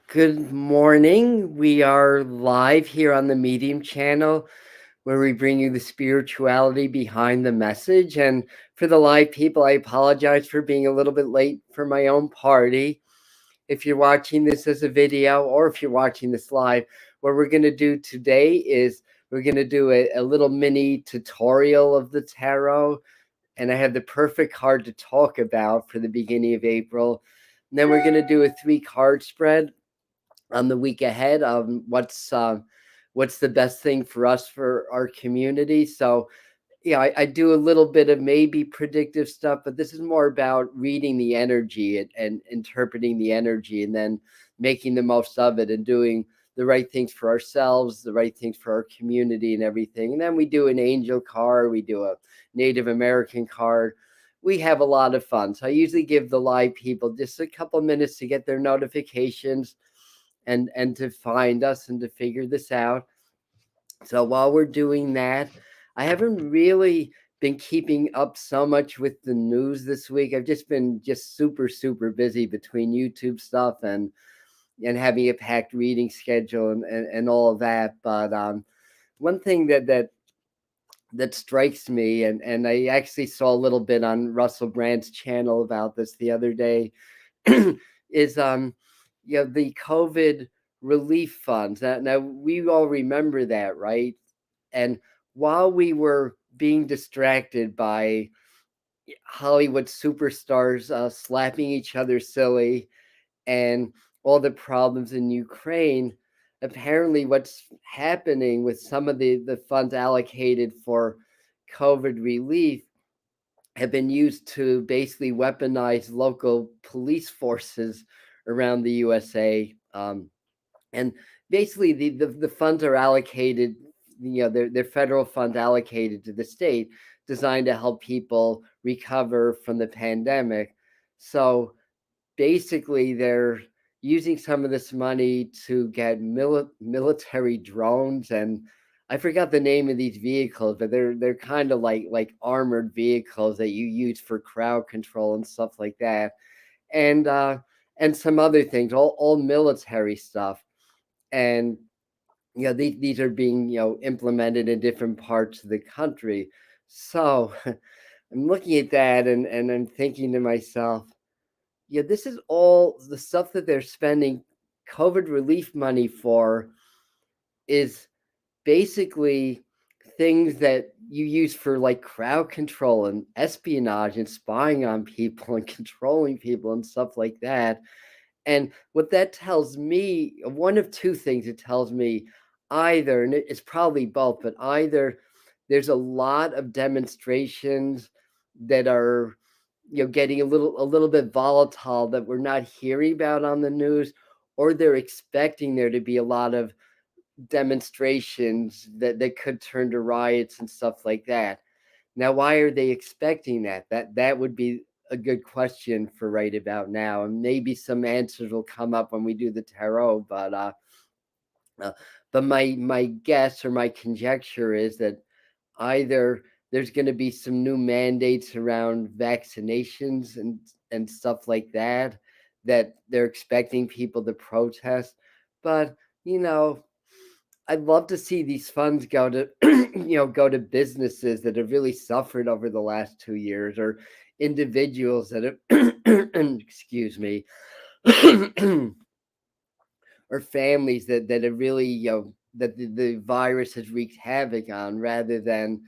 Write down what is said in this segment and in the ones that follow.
Good morning. We are live here on the Medium channel where we bring you the spirituality behind the message. And for the live people, I apologize for being a little bit late for my own party. If you're watching this as a video or if you're watching this live, what we're going to do today is we're going to do a little mini tutorial of the tarot. And I have the perfect card to talk about for the beginning of April. And then we're going to do a 3 card spread on the week ahead. What's the best thing for us for our community. So yeah, I do a little bit of maybe predictive stuff, but this is more about reading the energy and interpreting the energy and then making the most of it and doing the right things for ourselves, the right things for our community and everything. And then we do an angel card, we do a Native American card. We have a lot of fun. So I usually give the live people just a couple minutes to get their notifications and to find us and to figure this out. So while we're doing that, I haven't really been keeping up so much with the news this week. I've just been super busy between YouTube stuff and having a packed reading schedule and all of that. But one thing that strikes me, and I actually saw a little bit on Russell Brand's channel about this the other day, is the COVID relief funds. Now we all remember that, right? And while we were being distracted by Hollywood superstars slapping each other silly and all the problems in Ukraine, apparently what's happening with some of the funds allocated for COVID relief have been used to basically weaponize local police forces around the USA. And basically, the funds are allocated, they're federal funds allocated to the state designed to help people recover from the pandemic. So basically, they're using some of this money to get military drones, and I forgot the name of these vehicles, but they're kind of like armored vehicles that you use for crowd control and stuff like that, and and some other things, all military stuff. And these are being implemented in different parts of the country. So I'm looking at that and I'm thinking to myself, yeah, this is all the stuff that they're spending COVID relief money for is basically things that you use for like crowd control and espionage and spying on people and controlling people and stuff like that. And what that tells me, one of two things it tells me, either, and it's probably both, but either there's a lot of demonstrations that are getting a little bit volatile that we're not hearing about on the news, or they're expecting there to be a lot of demonstrations that could turn to riots and stuff like that. Now, why are they expecting that? That would be a good question for right about now, and maybe some answers will come up when we do the tarot. Uh, but my guess or my conjecture is that either there's going to be some new mandates around vaccinations and stuff like that they're expecting people to protest. But you know, I'd love to see these funds go to go to businesses that have really suffered over the last 2 years, or individuals that have excuse me, or families that have really that the virus has wreaked havoc on, rather than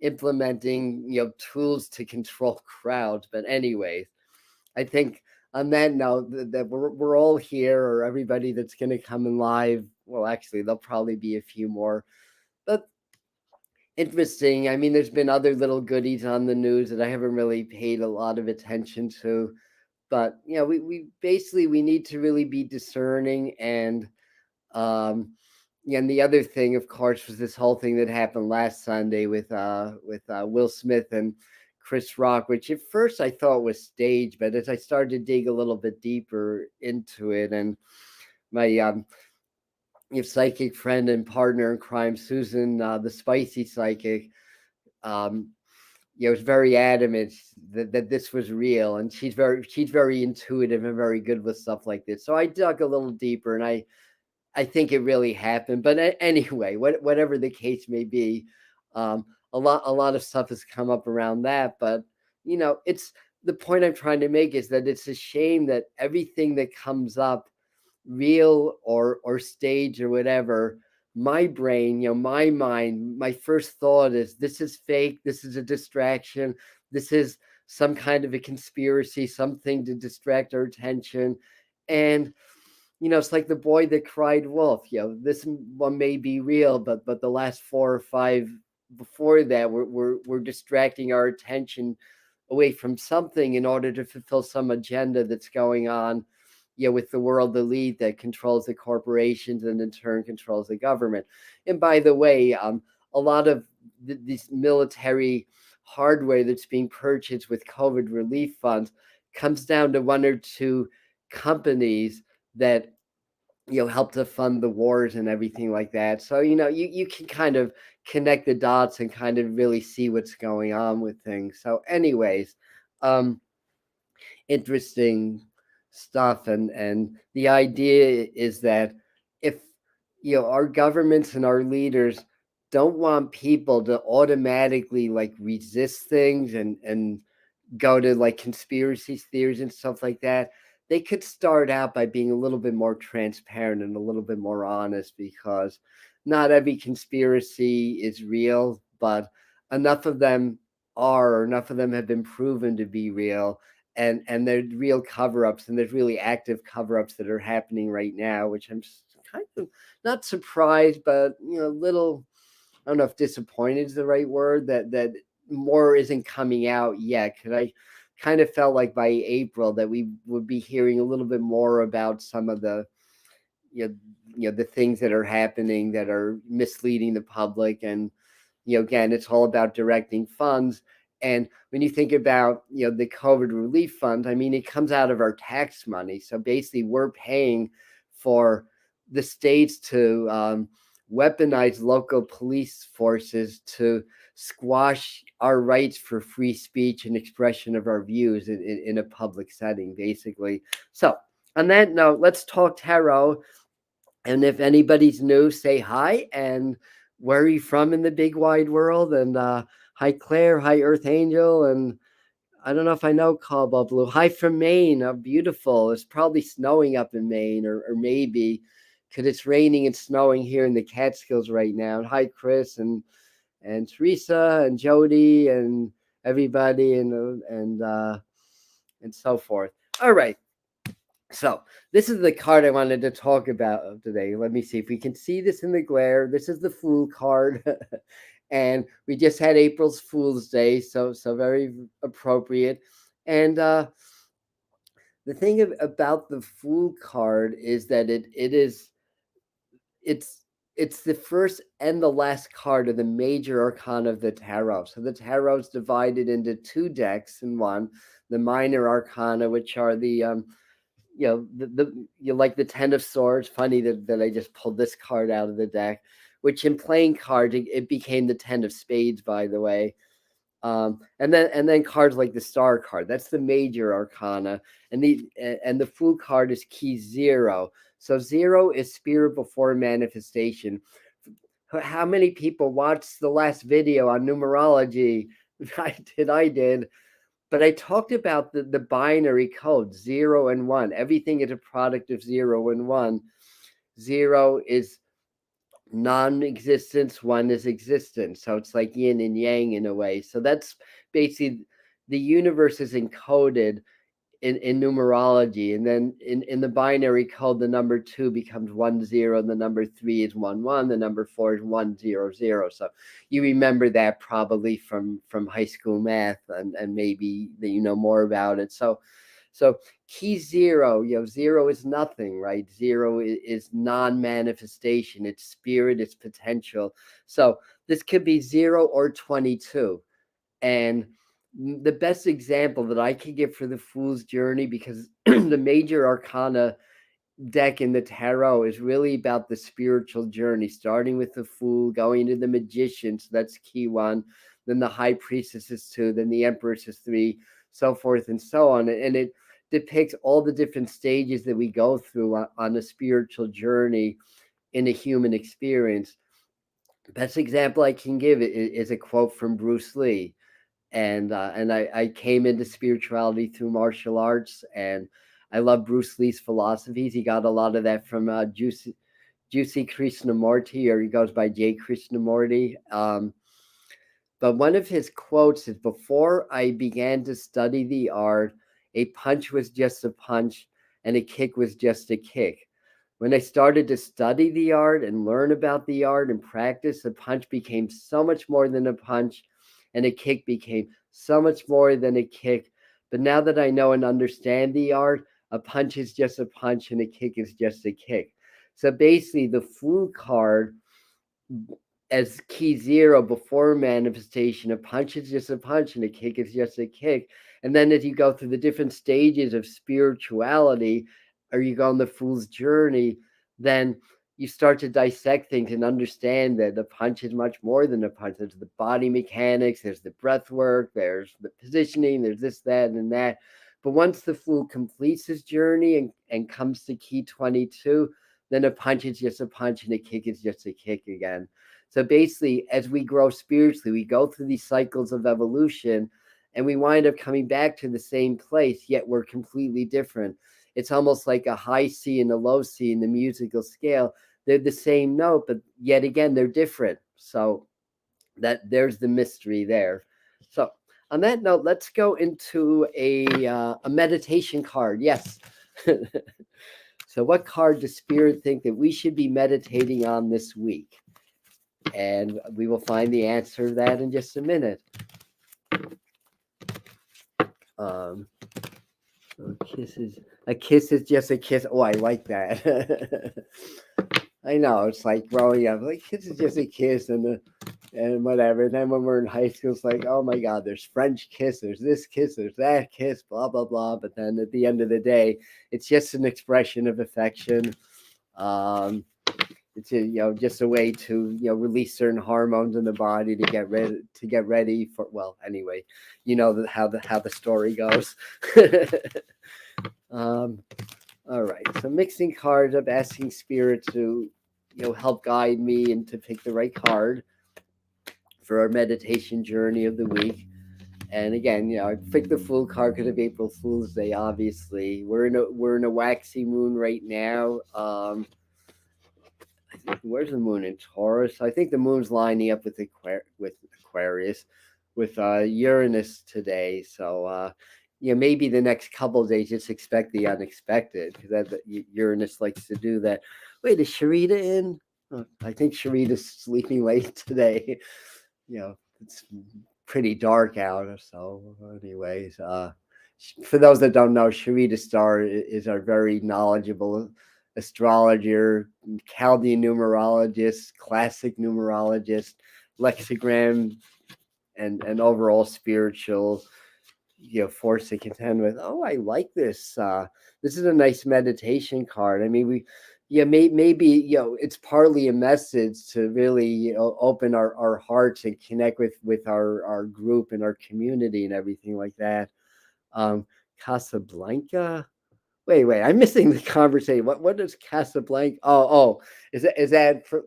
implementing tools to control crowds. But anyways, I think on that note, that we're all here, or everybody that's going to come in live. Well, actually, there'll probably be a few more, but interesting. I mean, there's been other little goodies on the news that I haven't really paid a lot of attention to, but we basically we need to really be discerning. And um, yeah, and the other thing, of course, was this whole thing that happened last Sunday with Will Smith and Chris Rock, which at first I thought was staged, but as I started to dig a little bit deeper into it, and my psychic friend and partner in crime, Susan, the spicy psychic, um, is very adamant that this was real, and she's very intuitive and very good with stuff like this. So I dug a little deeper, and I think it really happened. But anyway, whatever the case may be, um, a lot of stuff has come up around that. But it's the point I'm trying to make is that it's a shame that everything that comes up, real or stage or whatever, my brain, my mind, my first thought is this is fake, this is a distraction, this is some kind of a conspiracy, something to distract our attention. And it's like the boy that cried wolf. This one may be real, but the last 4 or 5 before that we're distracting our attention away from something in order to fulfill some agenda that's going on, with the world elite that controls the corporations and in turn controls the government. And by the way, a lot of these military hardware that's being purchased with COVID relief funds comes down to 1 or 2 companies that help to fund the wars and everything like that. So you can kind of connect the dots and kind of really see what's going on with things. So anyways, um interesting stuff. And the idea is that if our governments and our leaders don't want people to automatically like resist things and go to like conspiracy theories and stuff like that, they could start out by being a little bit more transparent and a little bit more honest, because not every conspiracy is real, but enough of them are, or enough of them have been proven to be real. And there's real cover-ups, and there's really active cover-ups that are happening right now, which I'm kind of not surprised, but a little, I don't know if disappointed is the right word, that more isn't coming out yet. Because I kind of felt like by April that we would be hearing a little bit more about some of the you know, the things that are happening that are misleading the public. And again, it's all about directing funds. And when you think about the COVID relief fund, I mean, it comes out of our tax money. So basically, we're paying for the states to weaponize local police forces to squash our rights for free speech and expression of our views in a public setting, basically. So on that note, let's talk tarot. And if anybody's new, say hi. And where are you from in the big wide world? And hi, Claire. Hi, Earth Angel. And I don't know if I know Cobalt Blue. Hi from Maine. Beautiful. It's probably snowing up in Maine, or maybe because it's raining and snowing here in the Catskills right now. And hi, Chris and Teresa and Jody and everybody and so forth. All right. So this is the card I wanted to talk about today. Let me see if we can see this in the glare. This is the Fool card. And we just had April's Fool's Day, so very appropriate. And the thing about the Fool card is that it's the first and the last card of the major arcana of the tarot. So the tarot is divided into 2 decks in one: the minor arcana, which are the you like the 10 of Swords. Funny that I just pulled this card out of the deck, which in playing cards it became the 10 of Spades, by the way. And then cards like the Star card, that's the major arcana. And the Fool card is key 0. So 0 is spirit before manifestation. How many people watched the last video on numerology? I did. But I talked about the binary code, 0 and 1. Everything is a product of 0 and 1. 0 is non-existence, 1 is existence. So it's like yin and yang in a way. So that's basically the universe is encoded in numerology. And then in the binary code, the number 2 becomes 1 0, and the number 3 is 1 1, the number 4 is 1 0 0. So you remember that probably from high school math, and maybe that you know more about it. So key 0, 0 is nothing, right? 0 is non-manifestation. It's spirit, it's potential. So this could be 0 or 22. And the best example that I could give for the Fool's Journey, because the major arcana deck in the tarot is really about the spiritual journey, starting with the Fool, going to the Magician. So that's key 1. then the high priestess is 2, then the empress is 3, so forth and so on. And it depicts all the different stages that we go through on a spiritual journey in a human experience. The best example I can give is a quote from Bruce Lee. And I came into spirituality through martial arts, and I love Bruce Lee's philosophies. He got a lot of that from Juicy Krishnamurti, or he goes by J. Krishnamurti. But one of his quotes is, before I began to study the art, a punch was just a punch and a kick was just a kick. When I started to study the art and learn about the art and practice, a punch became so much more than a punch, and a kick became so much more than a kick. But now that I know and understand the art, a punch is just a punch and a kick is just a kick. So basically, the Fool card as key 0 before manifestation, a punch is just a punch and a kick is just a kick. And then as you go through the different stages of spirituality, or you go on the Fool's journey, then you start to dissect things and understand that the punch is much more than a punch. There's the body mechanics, there's the breath work, there's the positioning, there's this, that, and that. But once the Fool completes his journey and comes to key 22, then a punch is just a punch and a kick is just a kick again. So basically, as we grow spiritually, we go through these cycles of evolution, and we wind up coming back to the same place, yet we're completely different. It's almost like a high C and a low C in the musical scale. They're the same note, but yet again, they're different. So there's the mystery there. So on that note, let's go into a meditation card. Yes. So what card does Spirit think that we should be meditating on this week? And we will find the answer to that in just a minute. A kiss is just a kiss. Oh, I like that. I know, it's like growing up, like kiss is just a kiss and whatever. And then when we're in high school, it's like, oh my God, there's French kiss, there's this kiss, there's that kiss, blah, blah, blah. But then at the end of the day, it's just an expression of affection. It's just a way to release certain hormones in the body to get ready for, well, anyway, how the story goes. All right, so mixing cards up, asking Spirit to help guide me and to pick the right card for our meditation journey of the week. And again, I picked the Fool card because of April Fool's Day. Obviously, we're in a waxy moon right now. Where's the moon in Taurus? I think the moon's lining up with Aquarius, with Uranus today. So maybe the next couple of days just expect the unexpected, because Uranus likes to do that. Wait, is Sharita in? I think Sharita's sleeping late today. It's pretty dark out. So anyways, for those that don't know, Sharita Starr is our very knowledgeable astrologer, Chaldean numerologist, classic numerologist, lexigram, and overall spiritual force to contend with. Oh, I like this. This is a nice meditation card. I mean, maybe it's partly a message to really open our hearts and connect with our group and our community and everything like that. Casablanca. Wait, I'm missing the conversation. What is Casablanca? Oh, is that for?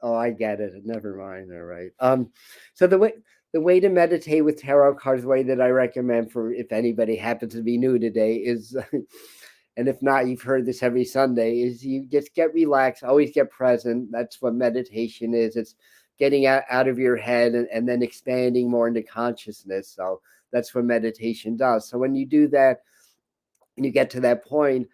Oh, I get it. Never mind. All right. So the way to meditate with tarot cards, the way that I recommend for if anybody happens to be new today is, and if not, you've heard this every Sunday, is you just get relaxed, always get present. That's what meditation is. It's getting out of your head and then expanding more into consciousness. So that's what meditation does. So when you do that, and you get to that point,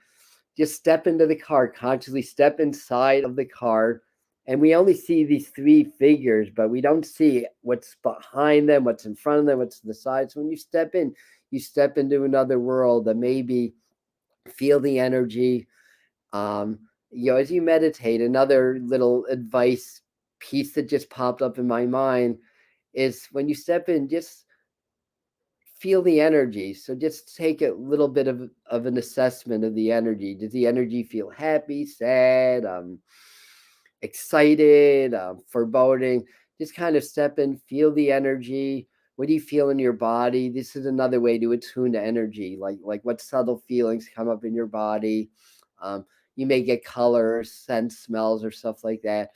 just step into the card, consciously step inside of the card. And we only see these 3 figures, but we don't see what's behind them, what's in front of them, what's to the side. So when you step in, you step into another world that maybe feel the energy. As you meditate, another little advice piece that just popped up in my mind is when you step in, just feel the energy. So just take a little bit of an assessment of the energy. Does the energy feel happy, sad, excited, foreboding? Just kind of step in, feel the energy. what do you feel in your body? This is another way to attune to energy, like what subtle feelings come up in your body. Um, you may get colors, scents, smells, or stuff like that.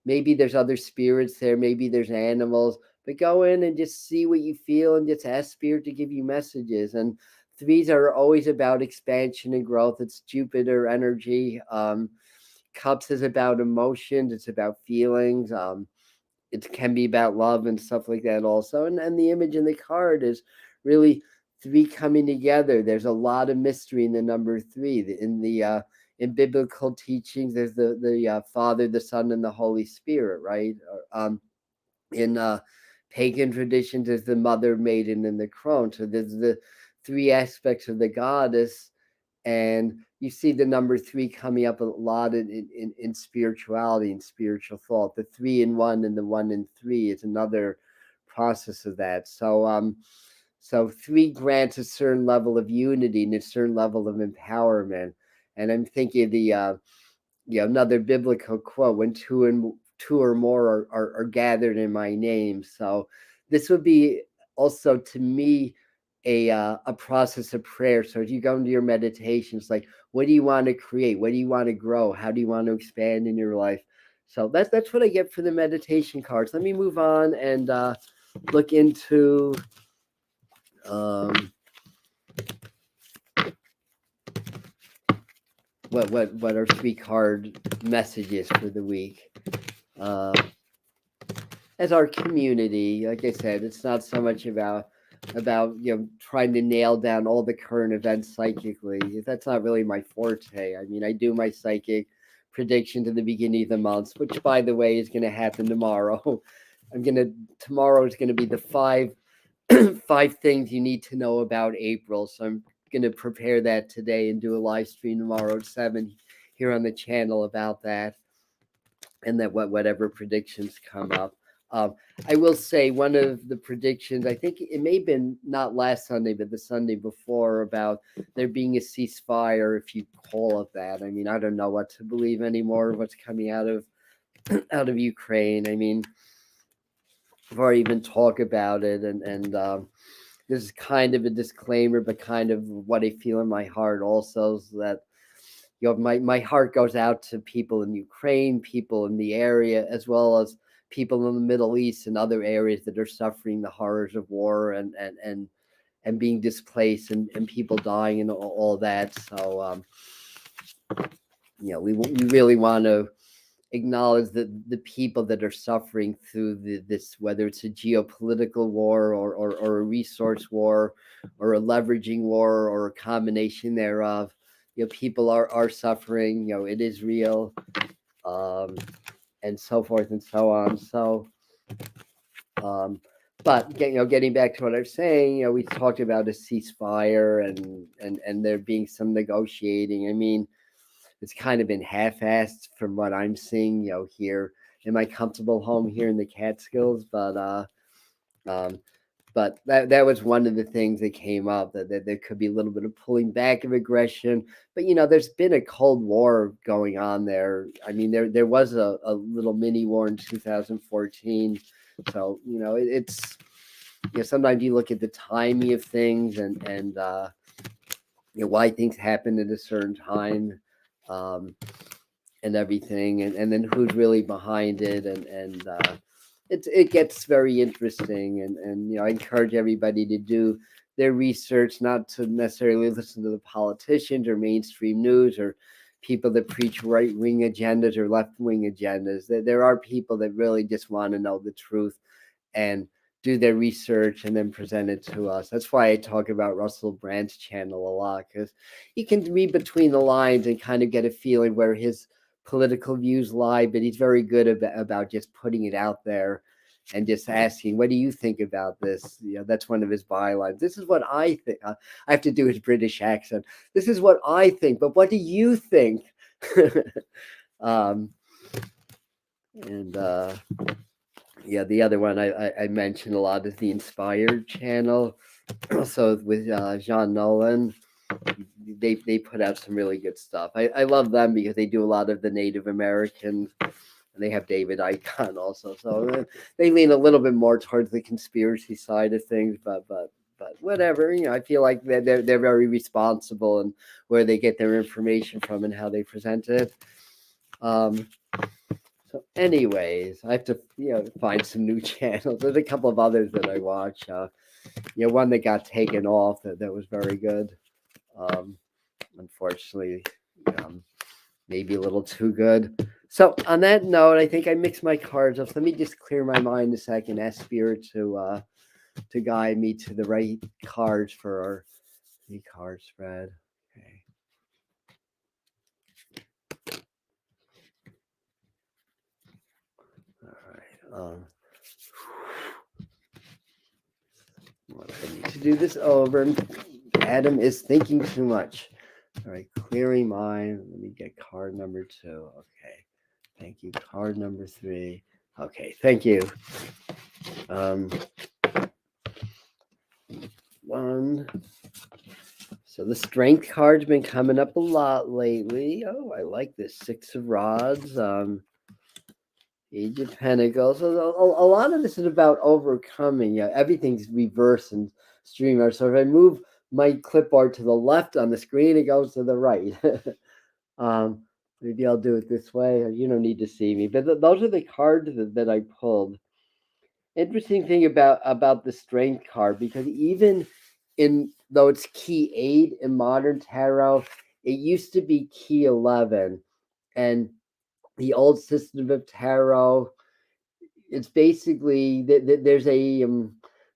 Maybe there's other spirits there. Maybe there's animals. But go in and just see what you feel and just ask spirit to give you messages. And threes are always about expansion and growth. It's Jupiter energy. Cups is about emotions. It's about feelings. It can be about love and stuff like that also. And the image in the card is really three coming together. There's a lot of mystery in the number three. In biblical teachings, there's the Father, the Son, and the Holy Spirit, right? In pagan traditions, there's the Mother, Maiden, and the Crone. So there's the three aspects of the goddess, and you see the number three coming up a lot in spirituality and spiritual thought. The 3 in 1 and the 1 in 3 is another process of that. So three grants a certain level of unity and a certain level of empowerment. And I'm thinking of the another biblical quote: when two or more are gathered in my name. So this would be also, to me, a process of prayer. So as you go into your meditations, like, what do you want to create? What do you want to grow? How do you want to expand in your life? So that's what I get for the meditation cards. Let me move on and look into what are three card messages for the week. As our community, like I said, it's not so much about trying to nail down all the current events psychically. That's not really my forte. I mean, I do my psychic predictions at the beginning of the month, which, by the way, is going to happen tomorrow. Tomorrow is going to be the five things you need to know about April. So I'm going to prepare that today and do a live stream tomorrow at 7 here on the channel about that, and that whatever predictions come up. I will say one of the predictions, I think it may have been not last Sunday, but the Sunday before, about there being a ceasefire, if you call it that. I mean, I don't know what to believe anymore, what's coming out of Ukraine. I mean, before I even talk about it, and this is kind of a disclaimer, but kind of what I feel in my heart also, is that my heart goes out to people in Ukraine, people in the area, as well as people in the Middle East and other areas that are suffering the horrors of war and being displaced, and people dying and all that. So we really want to acknowledge the people that are suffering through this, whether it's a geopolitical war or a resource war or a leveraging war or a combination thereof. People are suffering. It is real, and so forth and so on. So, but getting back to what I was saying, we talked about a ceasefire and there being some negotiating. I mean, it's kind of been half-assed from what I'm seeing, here in my comfortable home here in the Catskills. But that was one of the things that came up, that there could be a little bit of pulling back of aggression. But there's been a Cold War going on there. I mean, there was a little mini war in 2014. So it's sometimes you look at the timing of things and why things happen at a certain time. And everything, and then who's really behind it, and it gets very interesting, and I encourage everybody to do their research, not to necessarily listen to the politicians or mainstream news or people that preach right-wing agendas or left-wing agendas. There are people that really just want to know the truth and do their research and then present it to us. That's why I talk about Russell Brand's channel a lot, because you can read between the lines and kind of get a feeling where his political views lie, but he's very good about just putting it out there and just asking, what do you think about this? That's one of his bylines. This is what I think. I have to do his British accent. This is what I think, but what do you think? The other one I mentioned a lot is the Inspired channel. So with Jean Nolan, they put out some really good stuff. I love them because they do a lot of the Native American and they have David Icahn also. So they lean a little bit more towards the conspiracy side of things, but whatever. I feel like they're very responsible in where they get their information from and how they present it. So, anyways, I have to find some new channels. There's a couple of others that I watch. One that got taken off that was very good. Unfortunately, maybe a little too good. So on that note, I think I mixed my cards up. So let me just clear my mind a second. Ask Spirit to guide me to the right cards for our 3-card spread. Okay. All right. I need to do this over. Adam is thinking too much. All right, clearing mind. Let me get card number 2. Okay. Thank you. Card number 3. Okay, thank you. 1. So the strength card's been coming up a lot lately. Oh, I like this. 6 of Rods. Age of Pentacles. So a lot of this is about overcoming. Everything's reversed and streamer. So if I move my clipboard to the left on the screen, it goes to the right. Maybe I'll do it this way. You don't need to see me, but those are the cards that I pulled. Interesting thing about the strength card, because even though it's key 8 in modern tarot, it used to be key 11, and the old system of tarot, it's basically there's a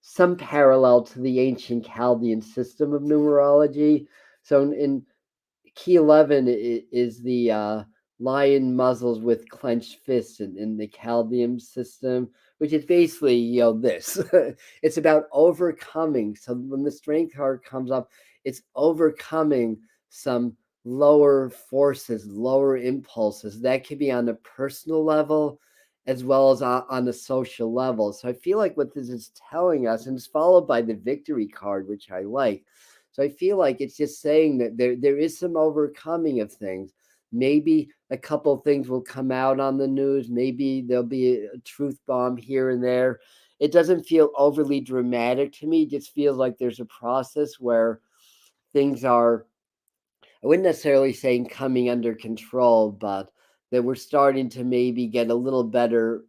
some parallel to the ancient Chaldean system of numerology. So in key 11 is the lion muzzles with clenched fists in the Chaldean system, which is basically this. It's about overcoming. So when the strength card comes up, it's overcoming some lower forces, lower impulses. That could be on a personal level as well as on a social level. So I feel like what this is telling us, and it's followed by the victory card, which I like. So I feel like it's just saying that there is some overcoming of things. Maybe a couple of things will come out on the news. Maybe there'll be a truth bomb here and there. It doesn't feel overly dramatic to me. It just feels like there's a process where things are, I wouldn't necessarily say coming under control, but that we're starting to maybe get a little bit of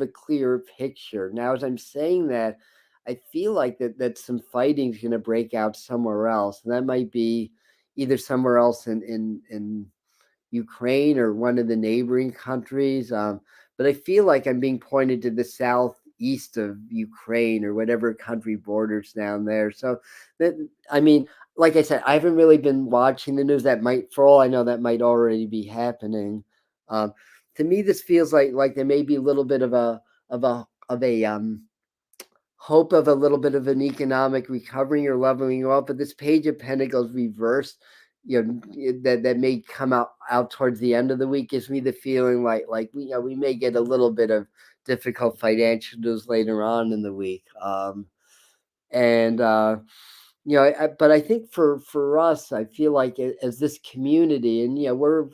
a clearer picture. Now, as I'm saying that, I feel like that some fighting is going to break out somewhere else, and that might be either somewhere else in Ukraine or one of the neighboring countries. But I feel like I'm being pointed to the southeast of Ukraine or whatever country borders down there. So that, I mean, like I said, I haven't really been watching the news. That might, for all I know, that might already be happening. To me, this feels like there may be a little bit of a hope of a little bit of an economic recovery or leveling off. But this Page of Pentacles reversed, that may come out towards the end of the week, gives me the feeling like we may get a little bit of difficult financial news later on in the week. But I think for us, I feel like as this community, and we're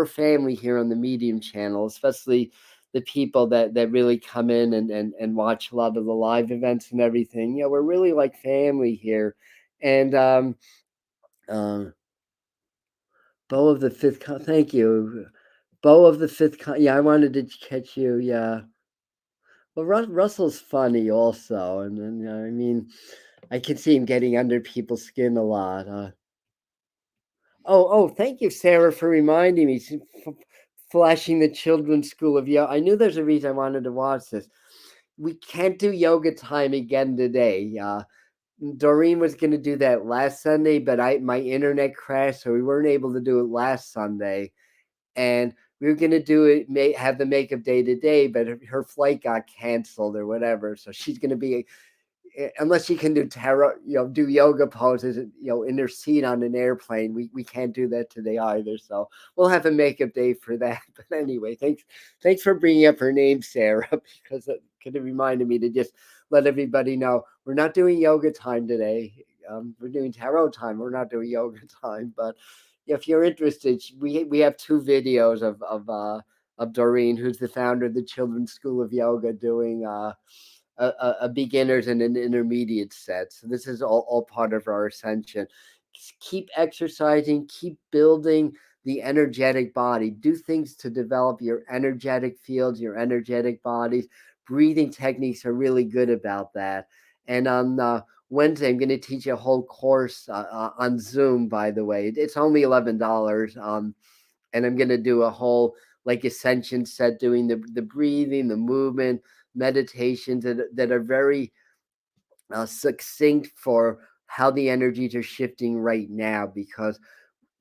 a family here on the Medium channel, especially the people that really come in and watch a lot of the live events and everything. We're really like family here. And Bow of the Fifth, thank you. Bow of the Fifth, yeah, I wanted to catch you, yeah. Well, Russell's funny also, and I mean, I can see him getting under people's skin a lot. Thank you, Sarah, for reminding me. Flashing the children's school of yoga. I knew there's a reason I wanted to watch this. We can't do yoga time again today. Doreen was going to do that last Sunday, but my internet crashed, so we weren't able to do it last Sunday. And we were going to do it, have the makeup day today, but her flight got canceled or whatever. So she's going to be, unless she can do tarot, do yoga poses, in her seat on an airplane. We can't do that today either. So we'll have a makeup day for that. But anyway, thanks for bringing up her name, Sarah, because it could have reminded me to just let everybody know we're not doing yoga time today. We're doing tarot time. We're not doing yoga time. But if you're interested, we have 2 videos of of Doreen, who's the founder of the Children's School of Yoga, doing a beginners and an intermediate set. So this is all part of our ascension. Keep exercising, keep building the energetic body. Do things to develop your energetic fields, your energetic bodies. Breathing techniques are really good about that. And on Wednesday, I'm going to teach a whole course on Zoom, by the way. It's only $11. And I'm going to do a whole like Ascension set, doing the breathing, the movement, meditations that are very succinct for how the energies are shifting right now, because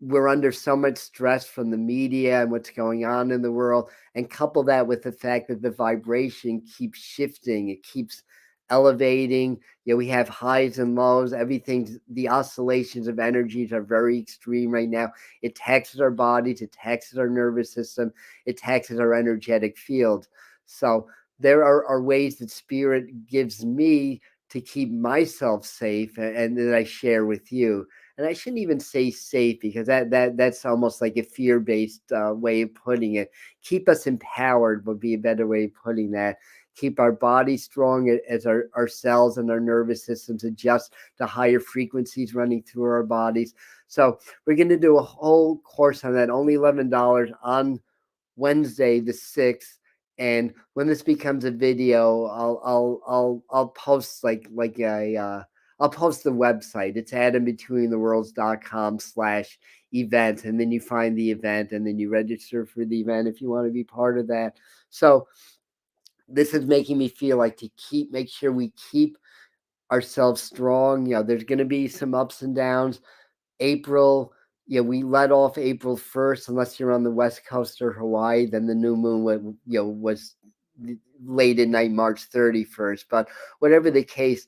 we're under so much stress from the media and what's going on in the world, and couple that with the fact that the vibration keeps shifting, it keeps elevating. We have highs and lows, everything, the oscillations of energies are very extreme right now. It taxes our bodies, it taxes our nervous system, it taxes our energetic field. So there are ways that spirit gives me to keep myself safe, and that I share with you. And I shouldn't even say safe, because that's almost like a fear-based way of putting it. Keep us empowered would be a better way of putting that. Keep our bodies strong as our cells and our nervous systems adjust to higher frequencies running through our bodies. So we're going to do a whole course on that, only $11, on Wednesday the 6th. And when this becomes a video, I'll post like a I'll post the website. It's atombetweentheworlds.com/event, and then you find the event, and then you register for the event if you want to be part of that. So this is making me feel like to make sure we keep ourselves strong. There's going to be some ups and downs. April, we let off April 1st, unless you're on the West Coast or Hawaii. Then the new moon was late at night, March 31st. But whatever the case,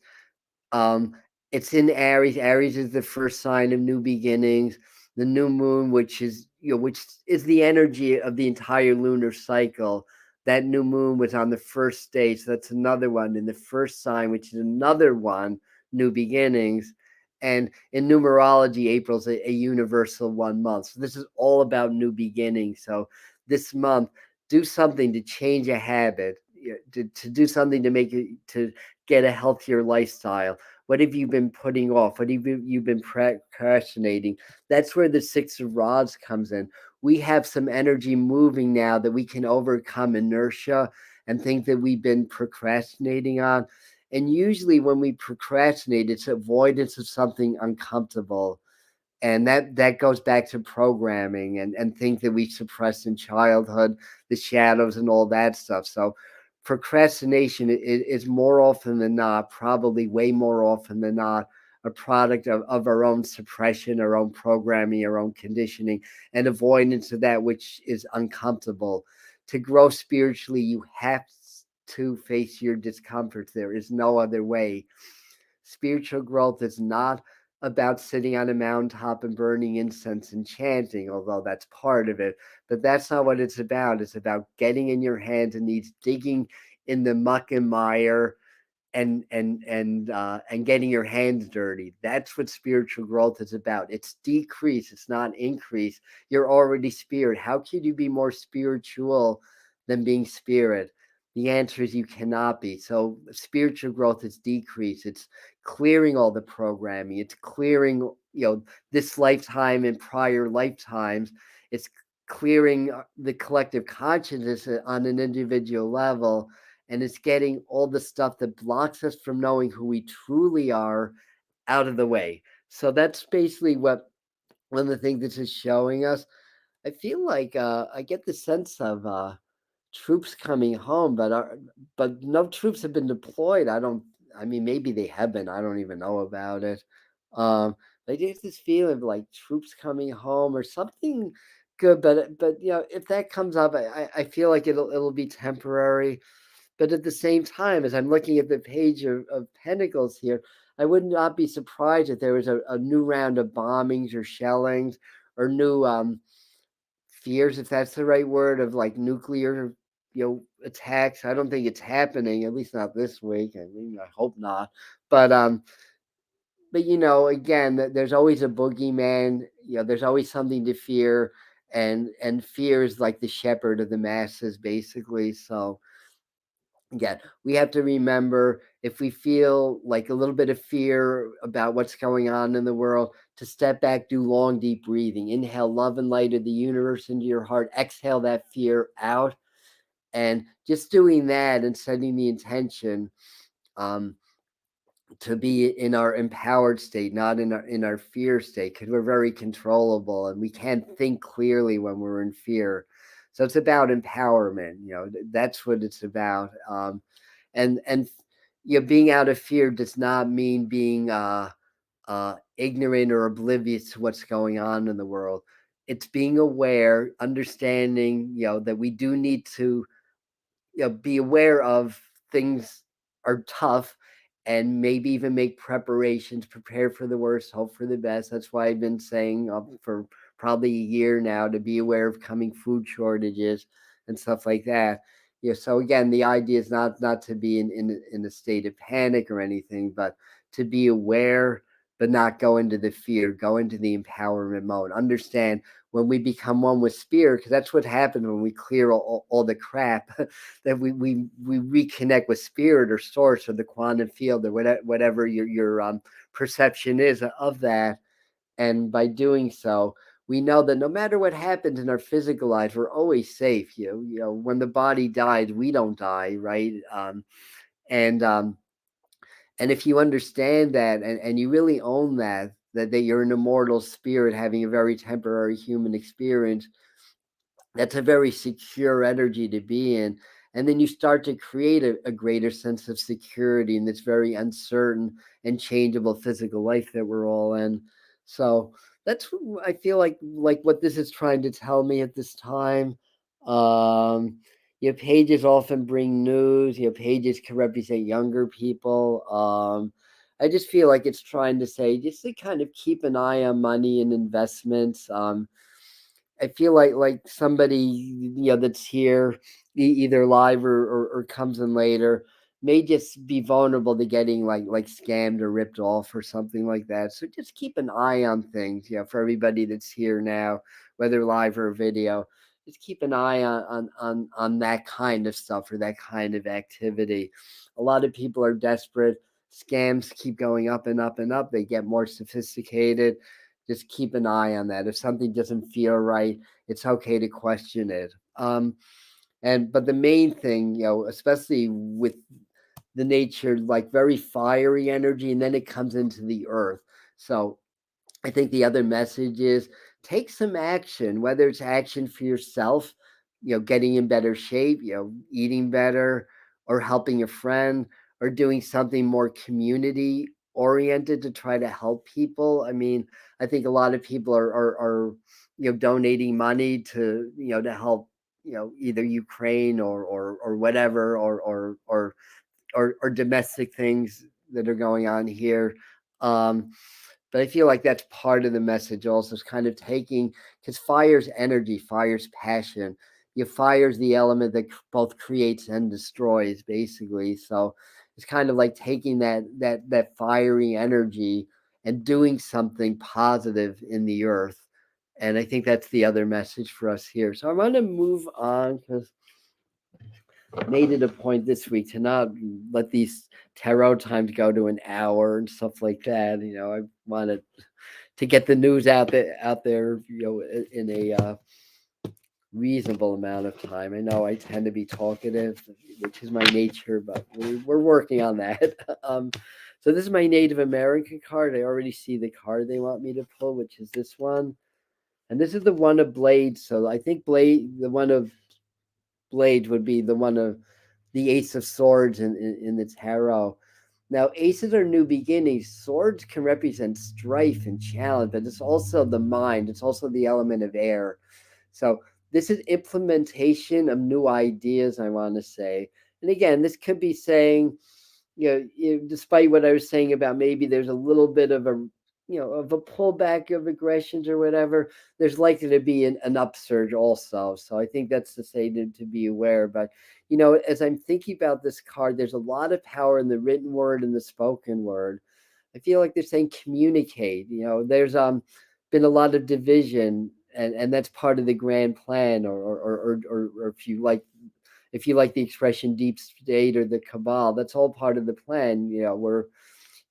it's in Aries. Aries is the first sign of new beginnings. The new moon, which is the energy of the entire lunar cycle. That new moon was on the first stage. So that's another one in the first sign, which is another one, new beginnings. And in numerology, April's a universal 1 month. So this is all about new beginnings. So this month, do something to change a habit, to do something to make it, to get a healthier lifestyle. What have you been putting off? What have you been procrastinating? That's where the Six of Rods comes in. We have some energy moving now that we can overcome inertia and things that we've been procrastinating on. And usually when we procrastinate, it's avoidance of something uncomfortable. And that goes back to programming and things that we suppressed in childhood, the shadows and all that stuff. So procrastination is more often than not, probably way more often than not, a product of our own suppression, our own programming, our own conditioning, and avoidance of that which is uncomfortable. To grow spiritually, you have to face your discomforts. There is no other way. Spiritual growth is not about sitting on a mountaintop and burning incense and chanting, although that's part of it. But that's not what it's about. It's about getting in your hands and knees, digging in the muck and mire, and getting your hands dirty. That's what spiritual growth is about. It's decrease, it's not increase. You're already spirit. How could you be more spiritual than being spirit? The answer is you cannot be. So spiritual growth is decrease. It's clearing all the programming. It's clearing, this lifetime and prior lifetimes. It's clearing the collective consciousness on an individual level. And it's getting all the stuff that blocks us from knowing who we truly are out of the way. So that's basically what one of the things this is showing us. I feel like I get the sense of troops coming home, but no troops have been deployed. I mean, maybe they have been. I don't even know about it. I get this feeling of like troops coming home or something good, but if that comes up, I feel like it'll be temporary. But at the same time, as I'm looking at the page of Pentacles here, I would not be surprised if there was a new round of bombings or shellings or new fears, if that's the right word, of like nuclear attacks. I don't think it's happening, at least not this week. I mean, I hope not. But again, there's always a boogeyman. There's always something to fear. and fear is like the shepherd of the masses, basically. So again, we have to remember, if we feel like a little bit of fear about what's going on in the world, to step back, do long, deep breathing. Inhale love and light of the universe into your heart. Exhale that fear out. And just doing that and setting the intention to be in our empowered state, not in our fear state, because we're very controllable and we can't think clearly when we're in fear. So it's about empowerment. That's what it's about. And being out of fear does not mean being ignorant or oblivious to what's going on in the world. It's being aware, understanding, that we do need to be aware of things are tough, and maybe even make preparations, prepare for the worst, hope for the best. That's why I've been saying for probably a year now to be aware of coming food shortages and stuff like that. So again, the idea is not to be in a state of panic or anything, but to be aware, but not go into the fear, go into the empowerment mode. Understand, when we become one with spirit, because that's what happens when we clear all the crap, that we reconnect with spirit or source or the quantum field or whatever your perception is of that. And by doing so, we know that no matter what happens in our physical lives, we're always safe. When the body dies, we don't die, right? And and if you understand that, and you really own that you're an immortal spirit having a very temporary human experience, that's a very secure energy to be in. And then you start to create a greater sense of security in this very uncertain and changeable physical life that we're all in. So that's what I feel like what this is trying to tell me at this time. Your pages often bring news. Your pages can represent younger people. I just feel like it's trying to say, just to kind of keep an eye on money and investments. I feel like somebody that's here, either live or comes in later, may just be vulnerable to getting like scammed or ripped off or something like that. So just keep an eye on things. For everybody that's here now, whether live or video, just keep an eye on that kind of stuff or that kind of activity. A lot of people are desperate. Scams keep going up and up and up. They get more sophisticated. Just keep an eye on that. If something doesn't feel right, it's okay to question it. But the main thing, especially with the nature, like very fiery energy, and then it comes into the earth. So I think the other message is, take some action, whether it's action for yourself, getting in better shape, eating better, or helping a friend, or doing something more community oriented to try to help people. I mean, I think a lot of people are donating money to help, either Ukraine or whatever, or domestic things that are going on here. But I feel like that's part of the message also, is kind of taking, because fire's energy, fire's passion. Fire's the element that both creates and destroys, basically. So it's kind of like taking that fiery energy and doing something positive in the earth. And I think that's the other message for us here. So I'm going to move on, because made it a point this week to not let these tarot times go to an hour and stuff like that. I wanted to get the news out there, in a reasonable amount of time. I know I tend to be talkative, which is my nature, but we're working on that. So this is my Native American card. I already see the card they want me to pull, which is this one. And this is the one of blades. So I think the one of blades would be the one of the Ace of Swords in the tarot. Now, aces are new beginnings. Swords can represent strife and challenge, but it's also the mind. It's also the element of air. So this is implementation of new ideas, I want to say. And again, this could be saying, despite what I was saying about maybe there's a little bit of a pullback of aggressions or whatever, there's likely to be an upsurge also. So I think that's to say to be aware. But, as I'm thinking about this card, there's a lot of power in the written word and the spoken word. I feel like they're saying communicate. There's been a lot of division and that's part of the grand plan, or if you like the expression deep state or the cabal, that's all part of the plan. We're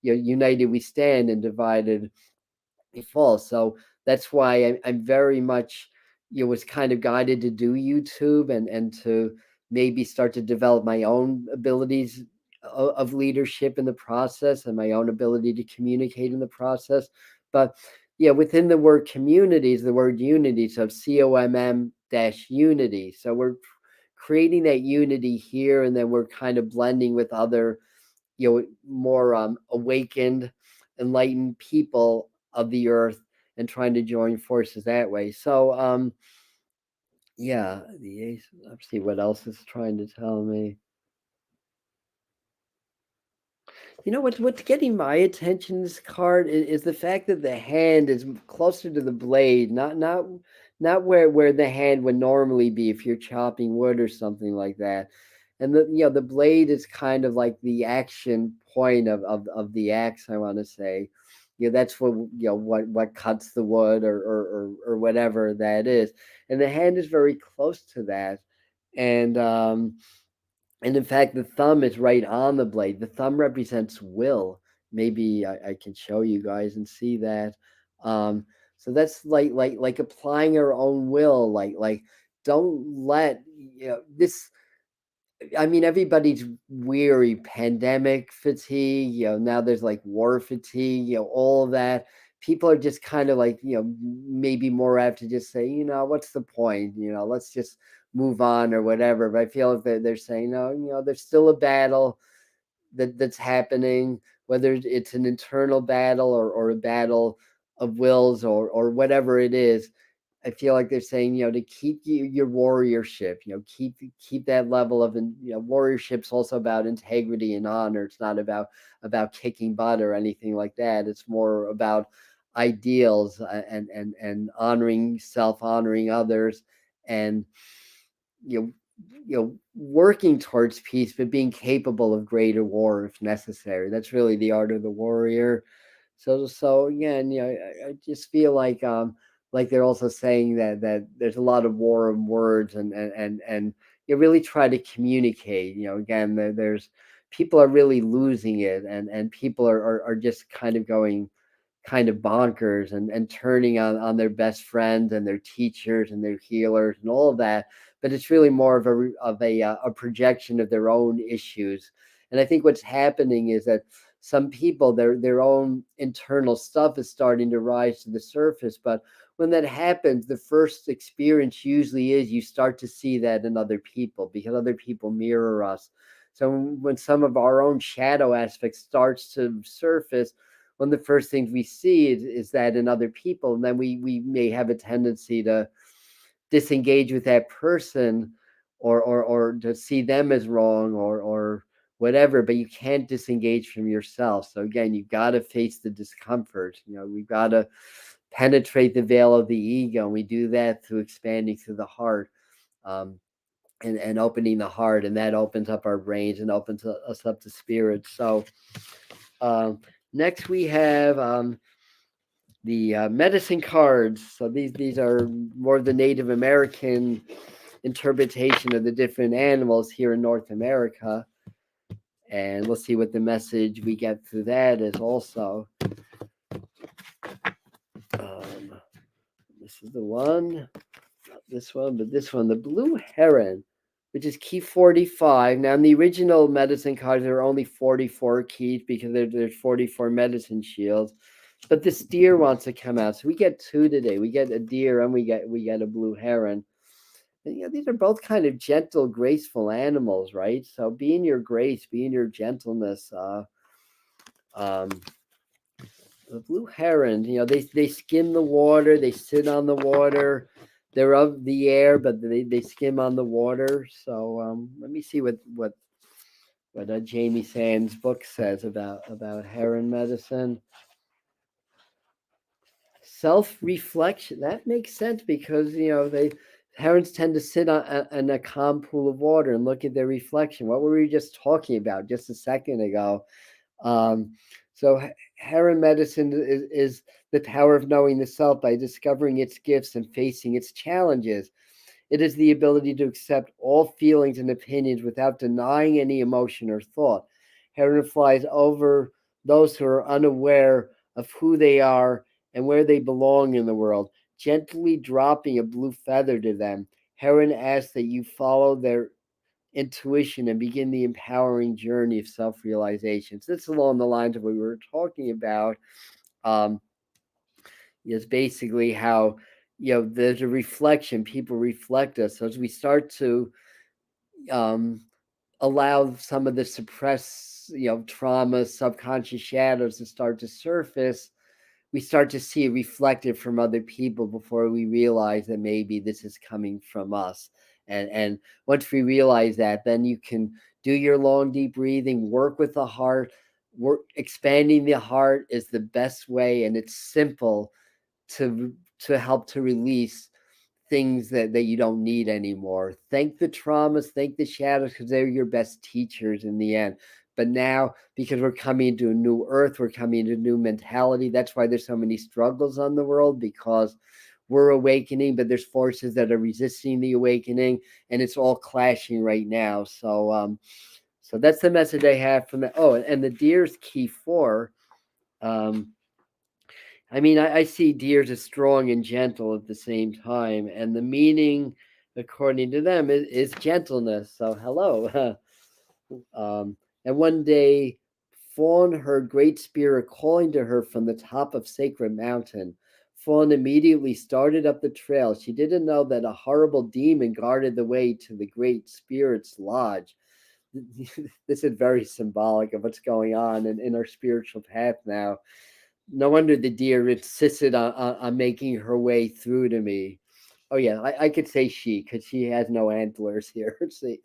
united we stand and divided we fall. So that's why I'm very much was kind of guided to do YouTube and to maybe start to develop my own abilities of leadership in the process and my own ability to communicate in the process. But yeah, within the word communities, the word unity, so COMM dash unity. So we're creating that unity here, and then we're kind of blending with other more awakened, enlightened people of the earth and trying to join forces that way. So yeah, the ace. Let's see what else is trying to tell me. What's getting my attention in this card is the fact that the hand is closer to the blade, not where the hand would normally be if you're chopping wood or something like that. And the blade is kind of like the action point of the axe, I want to say. That's what cuts the wood or whatever that is. And the hand is very close to that. And in fact, the thumb is right on the blade. The thumb represents will. Maybe I can show you guys and see that. Um, so that's like applying our own will. Like don't let this. I mean, everybody's weary. Pandemic fatigue. Now there's like war fatigue. All of that. People are just kind of like maybe more apt to just say, what's the point? Let's just move on or whatever. But I feel like they're saying, no, there's still a battle that's happening, whether it's an internal battle or a battle of wills or whatever it is. I feel like they're saying, to keep your warriorship, keep that level of, warriorship's also about integrity and honor. It's not about kicking butt or anything like that. It's more about ideals and honoring self, honoring others, and you know, working towards peace, but being capable of greater war if necessary. That's really the art of the warrior. So again, I just feel like they're also saying that there's a lot of war in words, and you really try to communicate. Again, there's people are really losing it, and people are just kind of going kind of bonkers and turning on their best friends and their teachers and their healers and all of that. But it's really more of a projection of their own issues. And I think what's happening is that some people, their own internal stuff is starting to rise to the surface. But when that happens, the first experience usually is you start to see that in other people, because other people mirror us. So when some of our own shadow aspects starts to surface, one of the first things we see is that in other people, and then we may have a tendency to disengage with that person, or to see them as wrong, or whatever. But you can't disengage from yourself. So again, you've got to face the discomfort. We've got to penetrate the veil of the ego, and we do that through expanding through the heart. And opening the heart, and that opens up our brains and opens us up to spirit. So next we have the medicine cards. So these are more of the Native American interpretation of the different animals here in North America. And we'll see what the message we get through that is also. This is the one, not this one, but this one, the blue heron, which is key 45. Now, in the original medicine cards, there are only 44 keys because there's 44 medicine shields. But this deer wants to come out, so we get two today. We get a deer and we get a blue heron. And, these are both kind of gentle, graceful animals, right? So be in your grace, be in your gentleness. The blue heron, they skim the water, they sit on the water. They're of the air, but they skim on the water. So let me see what Jamie Sand's book says about heron medicine. Self-reflection, that makes sense, because herons tend to sit on a calm pool of water and look at their reflection. What were we just talking about just a second ago? So Heron medicine is the power of knowing the self by discovering its gifts and facing its challenges. It is the ability to accept all feelings and opinions without denying any emotion or thought. Heron flies over those who are unaware of who they are and where they belong in the world, gently dropping a blue feather to them. Heron asks that you follow their intuition and begin the empowering journey of self realization. So, that's along the lines of what we were talking about. Um, is basically how there's a reflection. People reflect us. So as we start to um, allow some of the suppressed trauma, subconscious shadows to start to surface, we start to see it reflected from other people before we realize that maybe this is coming from us. And once we realize that, then you can do your long deep breathing, work with the heart. Work expanding the heart is the best way, and it's simple to help to release things that you don't need anymore. Thank the traumas, thank the shadows, because they're your best teachers in the end. But now, because we're coming into a new earth, we're coming into a new mentality. That's why there's so many struggles on the world, because we're awakening, but there's forces that are resisting the awakening, and it's all clashing right now. So that's the message I have from that. Oh, and the deer's key 4. I mean, I see deers as strong and gentle at the same time, and the meaning, according to them, is gentleness. So, hello. And one day, Fawn heard Great Spirit calling to her from the top of Sacred Mountain. Fawn immediately started up the trail. She didn't know that a horrible demon guarded the way to the Great Spirit's lodge. This is very symbolic of what's going on in our spiritual path now. No wonder the deer insisted on making her way through to me. Oh yeah, I could say she, because she has no antlers here. See,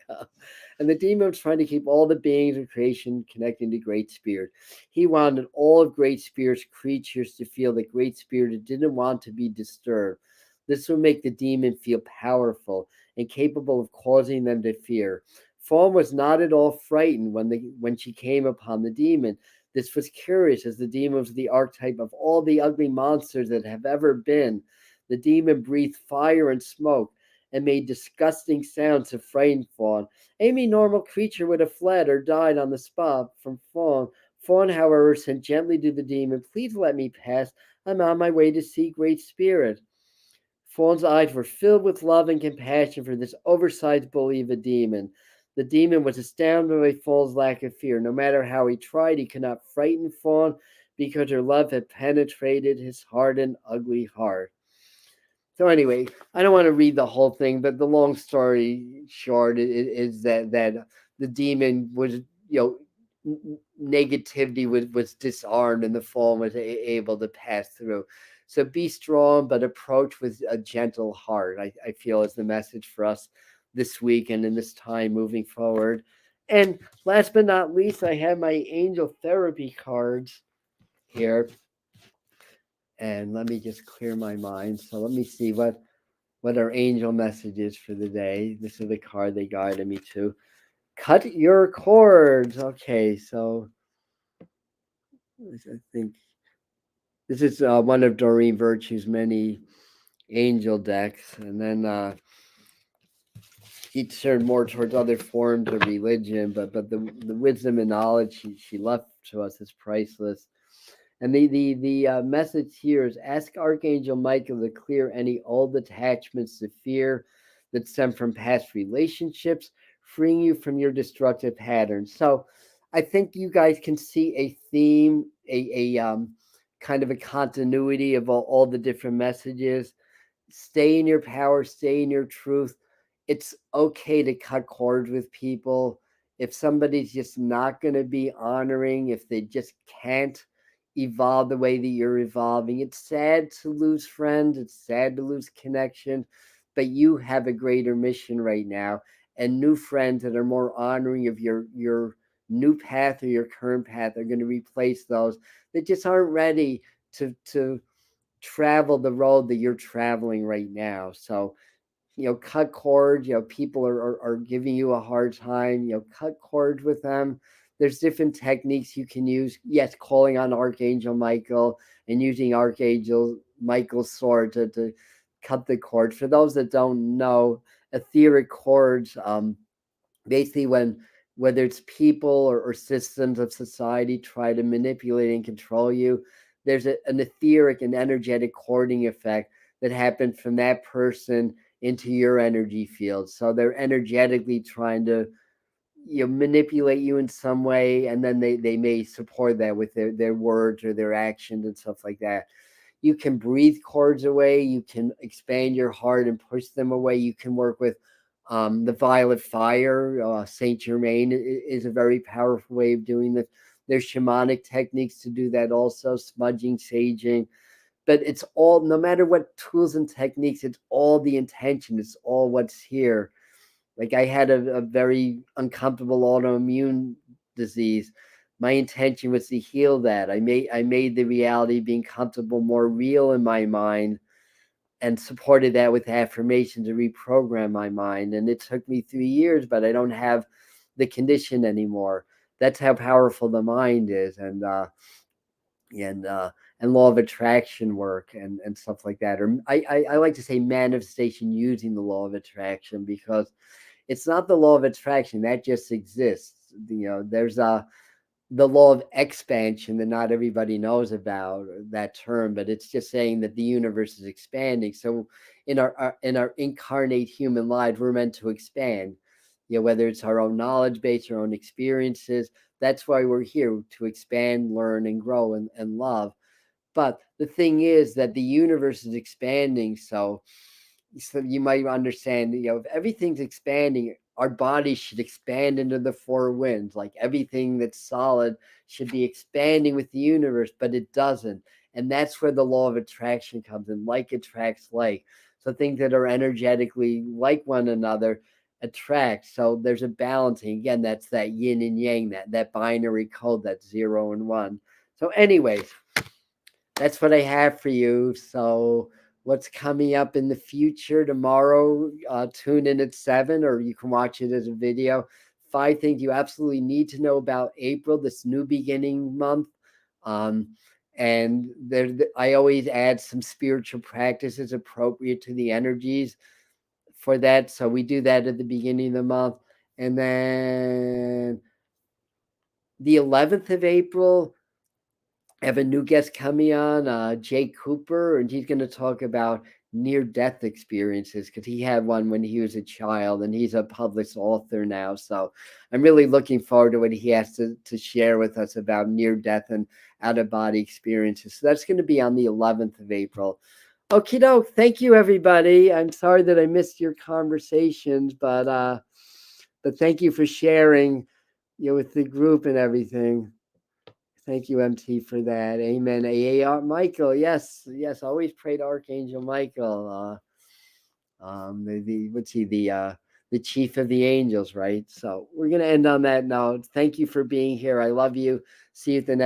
and the demon was trying to keep all the beings of creation connecting to Great Spirit. He wanted all of Great Spirit's creatures to feel that Great Spirit didn't want to be disturbed. This would make the demon feel powerful and capable of causing them to fear. Fawn was not at all frightened when she came upon the demon. This was curious, as the demon was the archetype of all the ugly monsters that have ever been. The demon breathed fire and smoke and made disgusting sounds to frighten Fawn. Any normal creature would have fled or died on the spot from Fawn. Fawn, however, said gently to the demon, "Please let me pass. I'm on my way to see Great Spirit." Fawn's eyes were filled with love and compassion for this oversized bully of a demon. The demon was astounded by Fawn's lack of fear. No matter how he tried, he could not frighten Fawn because her love had penetrated his hardened, ugly heart. So anyway, I don't want to read the whole thing, but the long story short is that the demon was, negativity was disarmed, and the Fawn was able to pass through. So be strong, but approach with a gentle heart. I feel is the message for us this week and in this time moving forward. And last but not least, I have my angel therapy cards here. And let me just clear my mind. So let me see what our angel message is for the day. This is the card they guided me to. Cut your cords. Okay, so I think this is one of Doreen Virtue's many angel decks, and then he turned more towards other forms of religion, but the wisdom and knowledge she left to us is priceless. And the message here is: ask Archangel Michael to clear any old attachments to fear that stem from past relationships, freeing you from your destructive patterns. So I think you guys can see a theme, a kind of a continuity of all the different messages. Stay in your power, stay in your truth. It's okay to cut cords with people. If somebody's just not going to be honoring, if they just can't evolve the way that you're evolving, it's sad to lose friends, it's sad to lose connection, but you have a greater mission right now, and new friends that are more honoring of your new path or your current path are going to replace those that just aren't ready to travel the road that you're traveling right now. So, cut cords. People are giving you a hard time. Cut cords with them. there's different techniques you can use. Yes, calling on Archangel Michael and using Archangel Michael's sword to cut the cord. For those that don't know, etheric cords, basically when whether it's people or systems of society try to manipulate and control you, there's an etheric and energetic cording effect that happens from that person into your energy field. So they're energetically trying to manipulate you in some way, and then they may support that with their words or their actions and stuff like that. You can breathe cords away, you can expand your heart and push them away. You can work with the violet fire. Saint Germain is a very powerful way of doing this. There's shamanic techniques to do that also, smudging, saging. But it's all, no matter what tools and techniques, it's all the intention, it's all what's here. Like I had a very uncomfortable autoimmune disease. My intention was to heal that. I made the reality of being comfortable more real in my mind, and supported that with affirmation to reprogram my mind. And it took me 3 years, but I don't have the condition anymore. That's how powerful the mind is, and law of attraction work and stuff like that. Or I like to say manifestation using the law of attraction, because it's not the law of attraction that just exists. There's the law of expansion that not everybody knows about, that term, but it's just saying that the universe is expanding. So in our incarnate human lives, we're meant to expand. Whether it's our own knowledge base, our own experiences. That's why we're here, to expand, learn, and grow, and love. But the thing is that the universe is expanding, so you might understand, if everything's expanding, our body should expand into the four winds. Like everything that's solid should be expanding with the universe, but it doesn't. And that's where the law of attraction comes in. Like attracts like. So things that are energetically like one another attract. So there's a balancing. Again, that's that yin and yang, that binary code, that's 0 and 1. So anyways, that's what I have for you. So what's coming up in the future tomorrow, tune in at 7, or you can watch it as a video. 5 things you absolutely need to know about April, this new beginning month. And I always add some spiritual practices appropriate to the energies for that. So we do that at the beginning of the month. And then the 11th of April, I have a new guest coming on, Jake Cooper, and he's going to talk about near-death experiences, because he had one when he was a child, and he's a published author now. So I'm really looking forward to what he has to share with us about near-death and out-of-body experiences. So that's going to be on the 11th of April. Okie doke. Thank you, everybody. I'm sorry that I missed your conversations, but thank you for sharing, with the group and everything. Thank you, MT, for that. Amen. AAR Michael, yes, always pray to Archangel Michael. What's he, the chief of the angels, right? So we're gonna end on that note. Thank you for being here. I love you. See you at the next